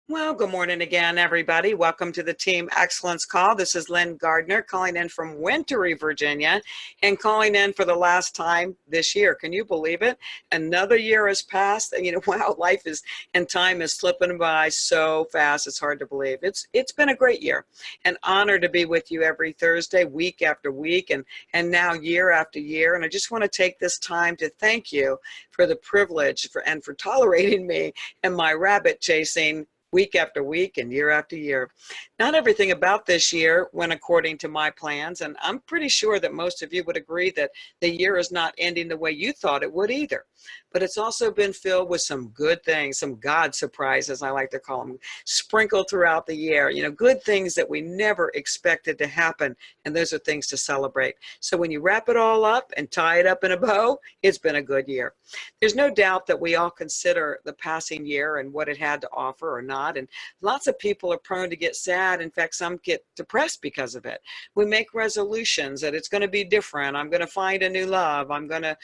Well, good morning again, everybody. Welcome to the Team Excellence Call. This is Lynn Gardner calling in from Wintry, Virginia, and calling in for the last time this year. Can you believe it? Another year has passed, and wow, life is and time is slipping by so fast. It's hard to believe. It's been a great year. An honor to be with you every Thursday, week after week, and now year after year. And I just want to take this time to thank you for the privilege and for tolerating me and my rabbit chasing week after week and year after year. Not everything about this year went according to my plans, and I'm pretty sure that most of you would agree that the year is not ending the way you thought it would either. But it's also been filled with some good things, some God surprises, I like to call them, sprinkled throughout the year. Good things that we never expected to happen, and those are things to celebrate. So when you wrap it all up and tie it up in a bow, it's been a good year. There's no doubt that we all consider the passing year and what it had to offer or not, and lots of people are prone to get sad. In fact, some get depressed because of it. We make resolutions that it's going to be different. I'm going to find a new love. I'm going to,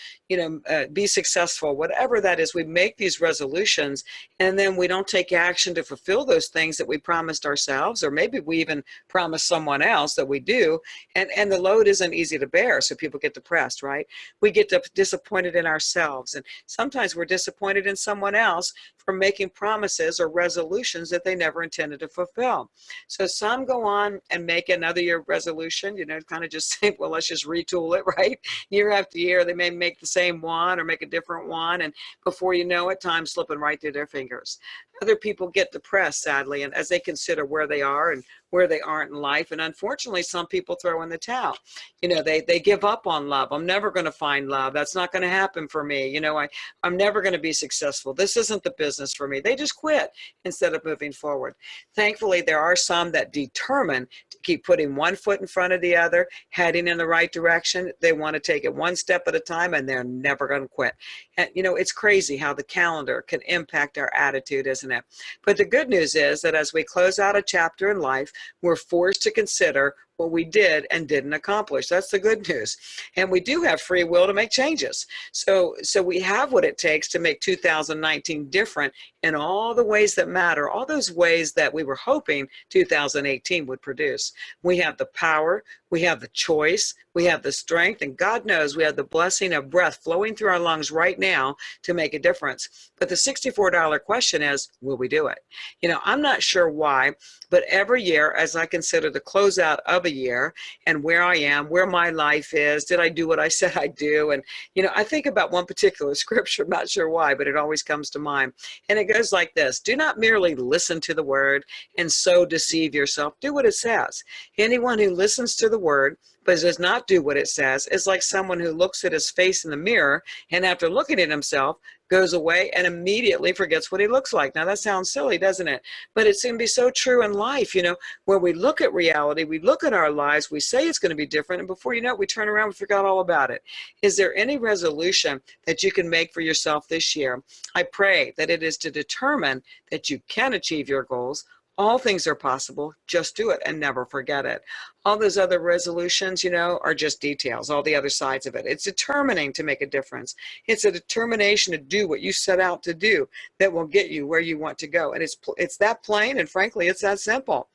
be successful. Whatever that is, we make these resolutions, and then we don't take action to fulfill those things that we promised ourselves, or maybe we even promised someone else that we do, and the load isn't easy to bear, so people get depressed, right? We get disappointed in ourselves, and sometimes we're disappointed in someone else for making promises or resolutions that they never intended to fulfill. So some go on and make another year resolution, kind of just think, well, let's just retool it, right? Year after year, they may make the same one or make a different one, and before you know it, time's slipping right through their fingers. Other people get depressed, sadly, and as they consider where they are and where they aren't in life. And unfortunately, some people throw in the towel. They give up on love. I'm never going to find love. That's not going to happen for me. I'm never going to be successful. This isn't the business for me. They just quit instead of moving forward. Thankfully, there are some that determine to keep putting one foot in front of the other, heading in the right direction. They want to take it one step at a time, and they're never going to quit. And, it's crazy how the calendar can impact our attitude, isn't it? But the good news is that as we close out a chapter in life, we're forced to consider what we did and didn't accomplish. That's the good news. And we do have free will to make changes. So we have what it takes to make 2019 different in all the ways that matter, all those ways that we were hoping 2018 would produce. We have the power, we have the choice, we have the strength, and God knows we have the blessing of breath flowing through our lungs right now to make a difference. But the $64 question is, will we do it? I'm not sure why, but every year as I consider the closeout of a year and where I am, where my life is, did I do what I said I'd do? And, I think about one particular scripture, I'm not sure why, but it always comes to mind. And it goes like this: do not merely listen to the word and so deceive yourself. Do what it says. Anyone who listens to the word but does not do what it says is like someone who looks at his face in the mirror and after looking at himself goes away and immediately forgets what he looks like. Now that sounds silly, doesn't it? But it's going to be so true in life, where we look at reality, we look at our lives, we say it's going to be different, and before you know it, we turn around and forgot all about it. Is there any resolution that you can make for yourself this year? I pray that it is to determine that you can achieve your goals. All things are possible. Just do it and never forget it. All those other resolutions, are just details, all the other sides of it. It's determining to make a difference. It's a determination to do what you set out to do that will get you where you want to go. And it's that plain, and frankly, it's that simple.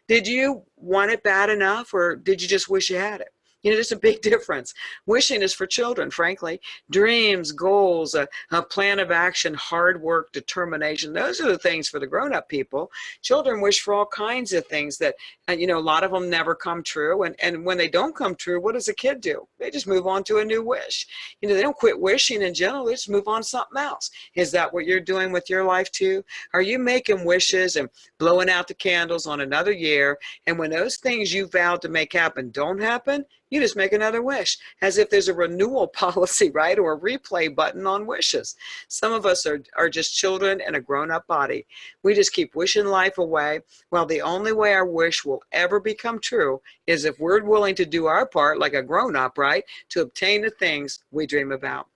Did you want it bad enough, or did you just wish you had it? There's a big difference. Wishing is for children, frankly. Dreams, goals, a plan of action, hard work, determination. Those are the things for the grown-up people. Children wish for all kinds of things that, a lot of them never come true. And when they don't come true, what does a kid do? They just move on to a new wish. They don't quit wishing in general. They just move on to something else. Is that what you're doing with your life too? Are you making wishes and blowing out the candles on another year? And when those things you vowed to make happen don't happen, you just make another wish, as if there's a renewal policy, right? Or a replay button on wishes. Some of us are just children in a grown-up body. We just keep wishing life away. Well, the only way our wish will ever become true is if we're willing to do our part like a grown-up, right? To obtain the things we dream about.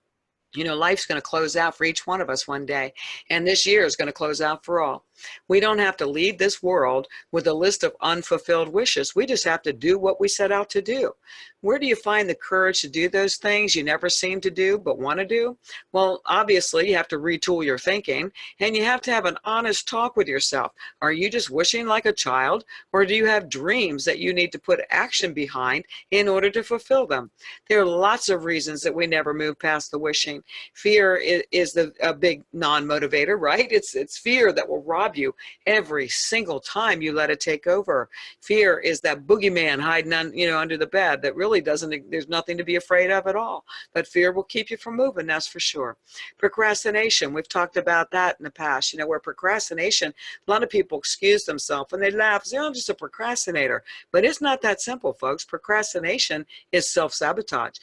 Life's going to close out for each one of us one day, and this year is going to close out for all. We don't have to leave this world with a list of unfulfilled wishes. We just have to do what we set out to do. Where do you find the courage to do those things you never seem to do but want to do? Well, obviously, you have to retool your thinking, and you have to have an honest talk with yourself. Are you just wishing like a child, or do you have dreams that you need to put action behind in order to fulfill them? There are lots of reasons that we never move past the wishing. Fear is a big non-motivator, right? It's fear that will rob you every single time you let it take over. Fear is that boogeyman hiding under the bed that really there's nothing to be afraid of at all. But fear will keep you from moving, that's for sure. Procrastination, we've talked about that in the past, where procrastination, a lot of people excuse themselves and they laugh, say, oh, I'm just a procrastinator. But it's not that simple, folks. Procrastination is self-sabotage.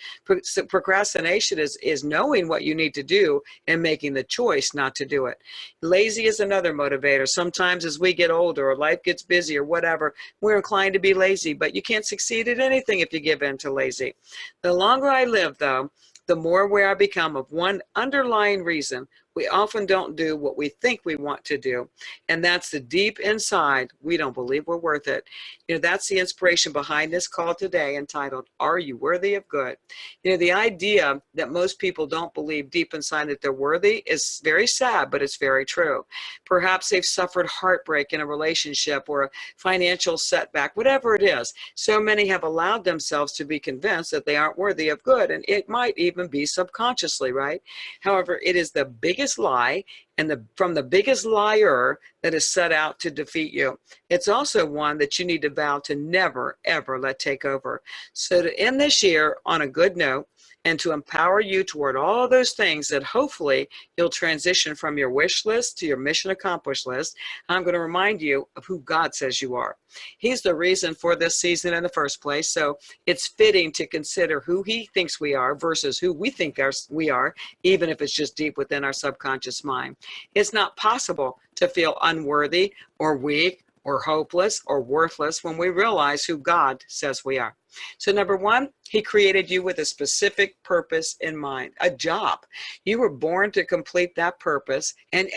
Procrastination is knowing what you need to do and making the choice not to do it. Lazy is another motivator. Sometimes as we get older or life gets busy or whatever, we're inclined to be lazy, but you can't succeed at anything if you give in to lazy. The longer I live, though, the more aware I become of one underlying reason we often don't do what we think we want to do, and that's the deep inside we don't believe we're worth it. That's the inspiration behind this call today, entitled, Are You Worthy of Good? The idea that most people don't believe deep inside that they're worthy is very sad, but it's very true. Perhaps they've suffered heartbreak in a relationship or a financial setback, whatever it is. So many have allowed themselves to be convinced that they aren't worthy of good, and it might even be subconsciously, right? However, it is the biggest lie and from the biggest liar that is set out to defeat you. It's also one that you need to vow to never, ever let take over. So to end this year on a good note, and to empower you toward all those things that hopefully you'll transition from your wish list to your mission accomplished list, I'm going to remind you of who God says you are. He's the reason for this season in the first place, so it's fitting to consider who he thinks we are versus who we think we are, even if it's just deep within our subconscious mind. It's not possible to feel unworthy or weak or hopeless or worthless when we realize who God says we are. So number one, he created you with a specific purpose in mind, a job. You were born to complete that purpose, and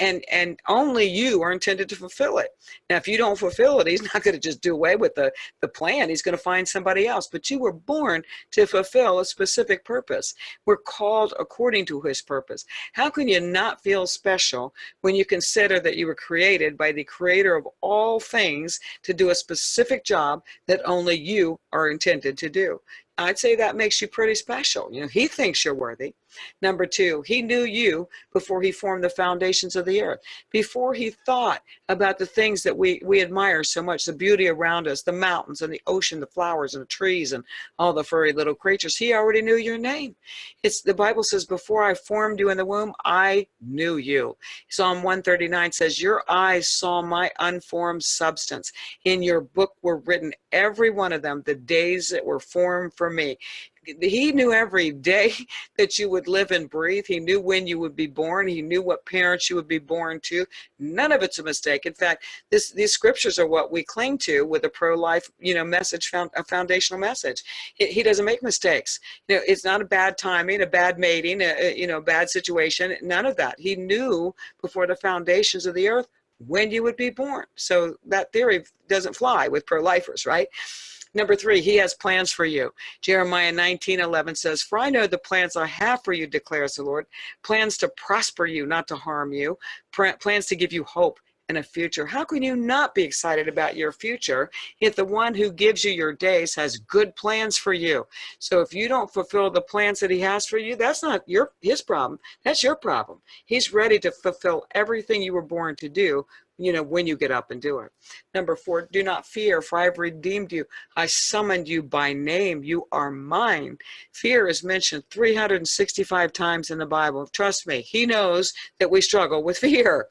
only you are intended to fulfill it. Now, if you don't fulfill it, he's not going to just do away with the plan. He's going to find somebody else. But you were born to fulfill a specific purpose. We're called according to his purpose. How can you not feel special when you consider that you were created by the creator of all things to do a specific job that only you are intended to do? I'd say that makes you pretty special. He thinks you're worthy. Number two, he knew you before he formed the foundations of the earth, before he thought about the things that we admire so much, the beauty around us, the mountains and the ocean, the flowers and the trees and all the furry little creatures. He already knew your name. The Bible says, before I formed you in the womb, I knew you. Psalm 139 says, your eyes saw my unformed substance. In your book were written, every one of them, the days that were formed for me. He knew every day that you would live and breathe. He knew when you would be born. He knew what parents you would be born to. None of it's a mistake. In fact, these scriptures are what we cling to with a pro-life, message, a foundational message. He doesn't make mistakes. It's not a bad timing, a bad mating, a bad situation. None of that. He knew before the foundations of the earth when you would be born. So that theory doesn't fly with pro-lifers, right? Number three, he has plans for you. Jeremiah 19:11 says, for I know the plans I have for you, declares the Lord, plans to prosper you, not to harm you, plans to give you hope and a future. How can you not be excited about your future if the one who gives you your days has good plans for you? So if you don't fulfill the plans that he has for you, that's not his problem. That's your problem. He's ready to fulfill everything you were born to do, when you get up and do it. Number four, do not fear, for I have redeemed you. I summoned you by name. You are mine. Fear is mentioned 365 times in the Bible. Trust me, he knows that we struggle with fear.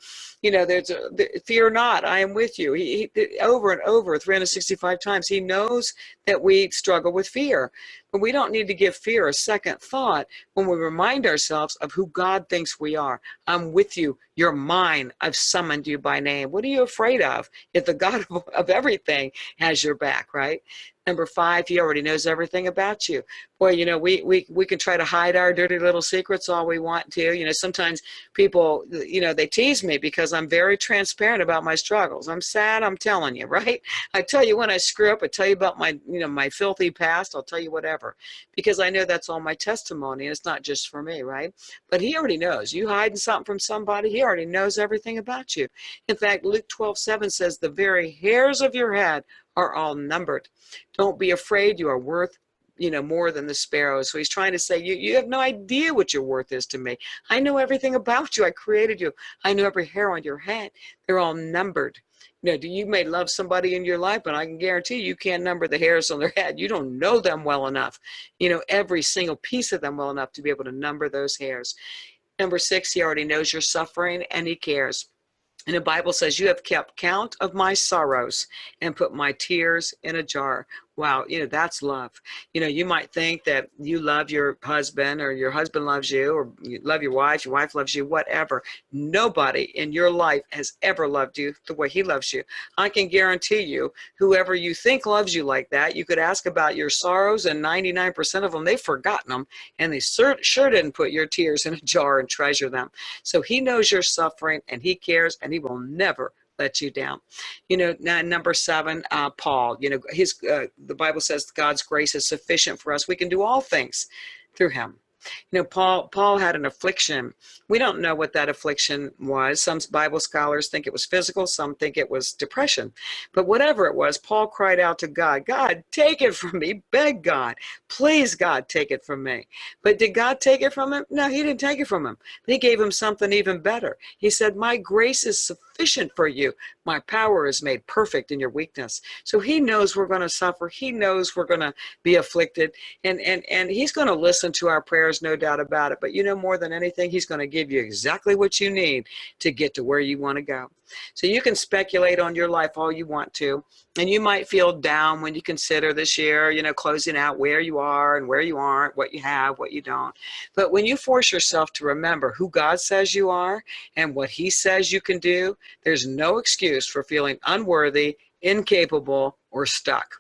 Fear not, I am with you. He over and over, 365 times, he knows that we struggle with fear. But we don't need to give fear a second thought when we remind ourselves of who God thinks we are. I'm with you. You're mine. I've summoned you by name. What are you afraid of if the God of everything has your back, right? Number 5, he already knows everything about you. Boy, you know, we can try to hide our dirty little secrets all we want to. You know, sometimes people, you know, they tease me because I'm very transparent about my struggles. I'm sad, I'm telling you, right? I tell you when I screw up, I tell you about my, you know, my filthy past, I'll tell you whatever, because I know that's all my testimony, and it's not just for me, right? But he already knows. You hiding something from somebody, he already knows everything about you. In fact, Luke 12:7 says, the very hairs of your head are all numbered. Don't be afraid, you are worth, you know, more than the sparrows. So he's trying to say, you have no idea what your worth is to me. I know everything about you. I created you. I know every hair on your head. They're all numbered. You know, you may love somebody in your life, but I can guarantee you can't number the hairs on their head. You don't know them well enough, you know, every single piece of them well enough to be able to number those hairs. Number 6, he already knows your suffering and he cares. And the Bible says, you have kept count of my sorrows and put my tears in a jar. Wow, you know, that's love. You know, you might think that you love your husband, or your husband loves you, or you love your wife loves you, whatever. Nobody in your life has ever loved you the way he loves you. I can guarantee you, whoever you think loves you like that, you could ask about your sorrows, and 99% of them, they've forgotten them, and they sure didn't put your tears in a jar and treasure them. So he knows your suffering, and he cares, and he will never let you down. You know, number 7, Paul, you know, the Bible says God's grace is sufficient for us. We can do all things through him. You know, Paul had an affliction. We don't know what that affliction was. Some Bible scholars think it was physical. Some think it was depression. But whatever it was, Paul cried out to God, God, take it from me. Beg God. Please, God, take it from me. But did God take it from him? No, he didn't take it from him. He gave him something even better. He said, my grace is sufficient for you. My power is made perfect in your weakness. So he knows we're going to suffer. He knows we're going to be afflicted. And he's going to listen to our prayers, no doubt about it. But you know, more than anything, he's going to give you exactly what you need to get to where you want to go. So you can speculate on your life all you want to, and you might feel down when you consider this year, you know, closing out where you are and where you aren't, what you have, what you don't. But when you force yourself to remember who God says you are and what he says you can do, there's no excuse for feeling unworthy, incapable, or stuck.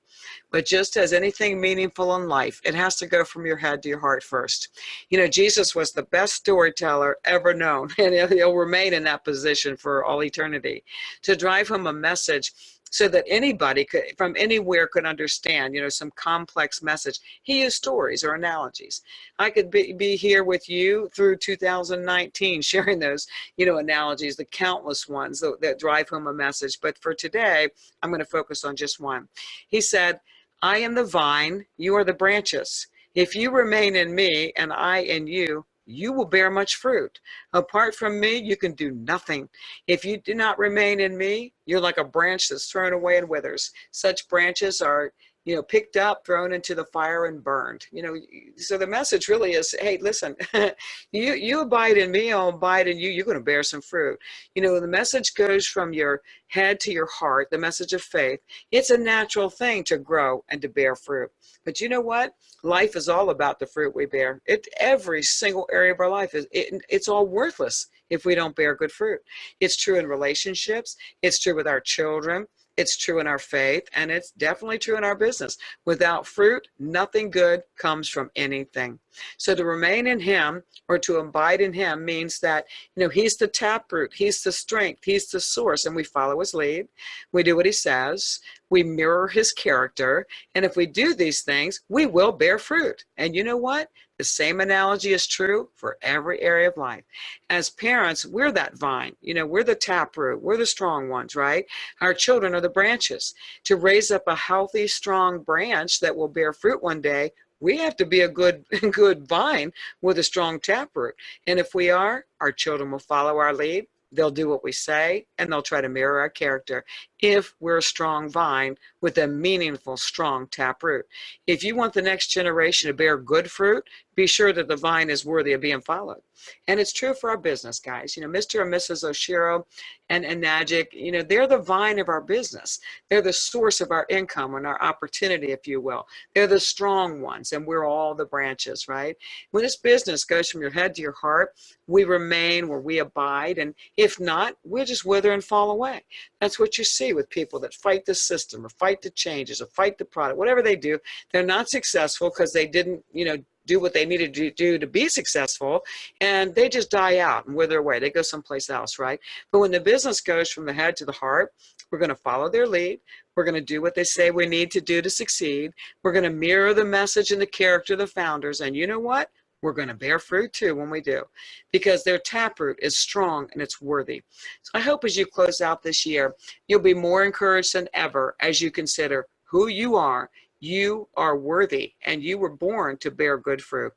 But just as anything meaningful in life, it has to go from your head to your heart first. You know, Jesus was the best storyteller ever known, and he'll remain in that position for all eternity. To drive home a message so that anybody from anywhere could understand, you know, some complex message, he used stories or analogies. I could be here with you through 2019 sharing those, you know, analogies, the countless ones that drive home a message. But for today, I'm going to focus on just one. He said, I am the vine, you are the branches. If you remain in me and I in you, you will bear much fruit. Apart from me, you can do nothing. If you do not remain in me, you're like a branch that's thrown away and withers. Such branches are, you know, picked up, thrown into the fire and burned. You know, so the message really is, hey, listen, you abide in me, I'll abide in you, you're going to bear some fruit. You know, the message goes from your head to your heart, the message of faith. It's a natural thing to grow and to bear fruit. But you know what? Life is all about the fruit we bear. Every single area of our life, it's all worthless if we don't bear good fruit. It's true in relationships. It's true with our children. It's true in our faith, and it's definitely true in our business. Without fruit, nothing good comes from anything. So to remain in him or to abide in him means that, you know, he's the taproot, he's the strength, he's the source, and we follow his lead. We do what he says. We mirror his character. And if we do these things, we will bear fruit. And you know what? The same analogy is true for every area of life. As parents, we're that vine. You know, we're the taproot. We're the strong ones, right? Our children are the branches. To raise up a healthy, strong branch that will bear fruit one day, we have to be a good vine with a strong taproot. And if we are, our children will follow our lead. They'll do what we say, and they'll try to mirror our character if we're a strong vine with a meaningful, strong taproot. If you want the next generation to bear good fruit, be sure that the vine is worthy of being followed. And it's true for our business, guys. Mr. and Mrs. Oshiro and Najik, they're the vine of our business. They're the source of our income and our opportunity, if you will. They're the strong ones, and we're all the branches, right? When this business goes from your head to your heart, we remain where we abide, and if not, we'll just wither and fall away. That's what you see with people that fight the system or fight the changes or fight the product, whatever they do. They're not successful because they didn't, do what they needed to do to be successful, and they just die out and wither away. They go someplace else, right? But when the business goes from the head to the heart, we're going to follow their lead. We're going to do what they say we need to do to succeed. We're going to mirror the message and the character of the founders. And you know what? We're going to bear fruit too when we do, because their taproot is strong and it's worthy. So I hope as you close out this year, you'll be more encouraged than ever as you consider who you are. You are worthy, and you were born to bear good fruit.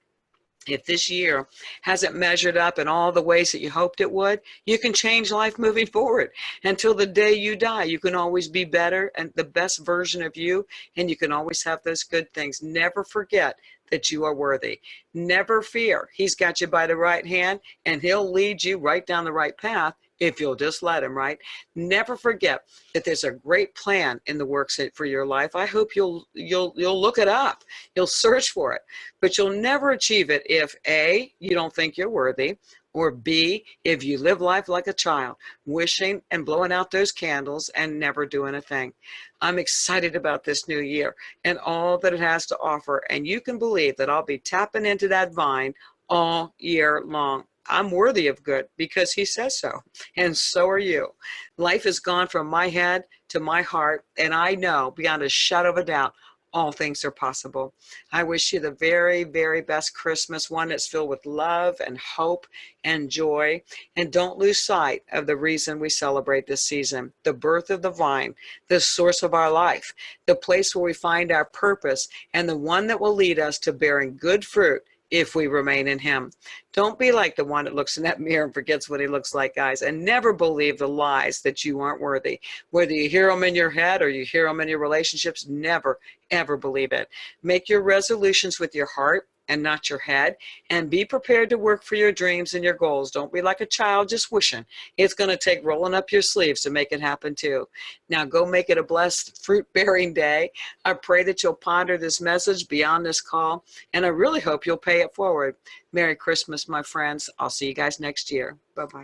If this year hasn't measured up in all the ways that you hoped it would, you can change life moving forward. Until the day you die, you can always be better and the best version of you, and you can always have those good things. Never forget that you are worthy. Never fear. He's got you by the right hand, and he'll lead you right down the right path if you'll just let him, right? Never forget that there's a great plan in the works for your life. I hope you'll look it up. You'll search for it, but you'll never achieve it if A, you don't think you're worthy, or B, if you live life like a child, wishing and blowing out those candles and never doing a thing. I'm excited about this new year and all that it has to offer, and you can believe that I'll be tapping into that vine all year long. I'm worthy of good because he says so, and so are you. Life has gone from my head to my heart, and I know beyond a shadow of a doubt, all things are possible. I wish you the very, very best Christmas, one that's filled with love and hope and joy. And don't lose sight of the reason we celebrate this season, the birth of the vine, the source of our life, the place where we find our purpose, and the one that will lead us to bearing good fruit if we remain in him. Don't be like the one that looks in that mirror and forgets what he looks like, guys, and never believe the lies that you aren't worthy. Whether you hear them in your head or you hear them in your relationships, never, ever believe it. Make your resolutions with your heart and not your head, and be prepared to work for your dreams and your goals. Don't be like a child just wishing. It's going to take rolling up your sleeves to make it happen too. Now go make it a blessed fruit-bearing day. I pray that you'll ponder this message beyond this call, and I really hope you'll pay it forward. Merry Christmas, my friends. I'll see you guys next year. Bye-bye.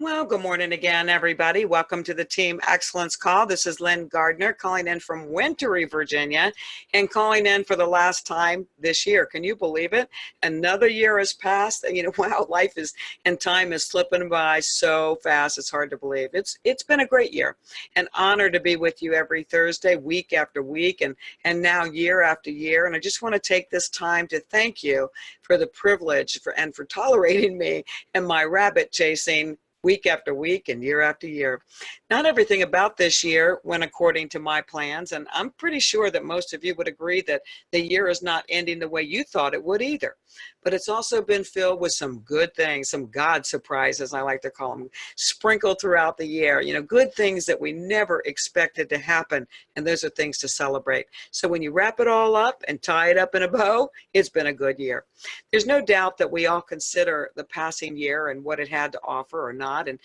Well, good morning again, everybody. Welcome to the Team Excellence Call. This is Lynn Gardner calling in from Wintry, Virginia, and calling in for the last time this year. Can you believe it? Another year has passed. Wow, life is and time is slipping by so fast. It's hard to believe. It's been a great year. An honor to be with you every Thursday, week after week, and now year after year. And I just want to take this time to thank you for the privilege and for tolerating me and my rabbit chasing week after week and year after year. Not everything about this year went according to my plans, and I'm pretty sure that most of you would agree that the year is not ending the way you thought it would either. But it's also been filled with some good things, some God surprises, I like to call them, sprinkled throughout the year. Good things that we never expected to happen, and those are things to celebrate. So when you wrap it all up and tie it up in a bow, it's been a good year. There's no doubt that we all consider the passing year and what it had to offer or not, and